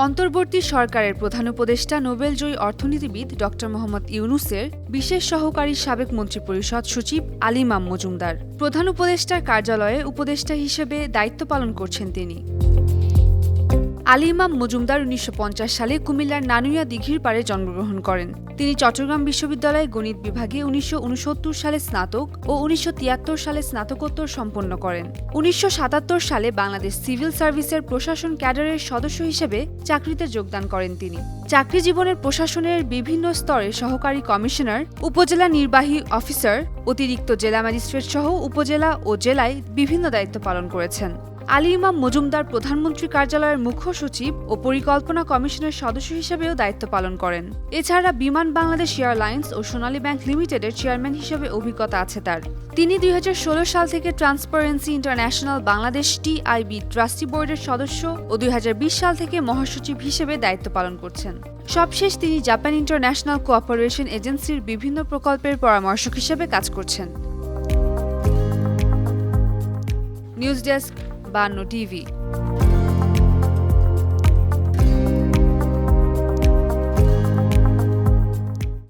অন্তর্বর্তী সরকারের প্রধান উপদেষ্টা নোবেলজয়ী অর্থনীতিবিদ ড. মোহাম্মদ ইউনূসের বিশেষ সহকারী সাবেক মন্ত্রিপরিষদ সচিব আলী ইমাম মজুমদার প্রধান উপদেষ্টার কার্যালয়ে উপদেষ্টা হিসেবে দায়িত্ব পালন করছেন তিনি। আলী ইমাম মজুমদার ১৯৫০ সালে কুমিল্লার নানুইয়া দিঘির পাড়ে জন্মগ্রহণ করেন। তিনি চট্টগ্রাম বিশ্ববিদ্যালয়ে গণিত বিভাগে ১৯৬৯ সালে স্নাতক ও ১৯৭৩ সালে স্নাতকোত্তর সম্পন্ন করেন। ১৯৭৭ সালে বাংলাদেশ সিভিল সার্ভিসের প্রশাসন ক্যাডারের সদস্য হিসেবে চাকরিতে যোগদান করেন তিনি। চাকরি জীবনের প্রশাসনের বিভিন্ন স্তরে সহকারী কমিশনার, উপজেলা নির্বাহী অফিসার, অতিরিক্ত জেলা ম্যাজিস্ট্রেট সহ উপজেলা ও জেলায় বিভিন্ন দায়িত্ব পালন করেছেন। আলী ইমাম মজুমদার প্রধানমন্ত্রী কার্যালয়ের মুখ্য সচিব ও পরিকল্পনা কমিশনের সদস্য হিসেবেও দায়িত্ব পালন করেন। এছাড়া বিমান বাংলাদেশ এয়ারলাইন্স ও সোনালী ব্যাংক লিমিটেডের চেয়ারম্যান হিসেবে অভিজ্ঞতা আছে তার। তিনি ২০১৬ সাল থেকে transparency international Bangladesh TIB trustee বোর্ডের সদস্য ও ২০২০ সাল থেকে মহাসচিব হিসেবে দায়িত্ব পালন করছেন। সবশেষ তিনি জাপান ইন্টারন্যাশনাল কোঅপারেশন এজেন্সির বিভিন্ন প্রকল্পের পরামর্শক হিসেবে কাজ করছেন। News desk ৫২ TV.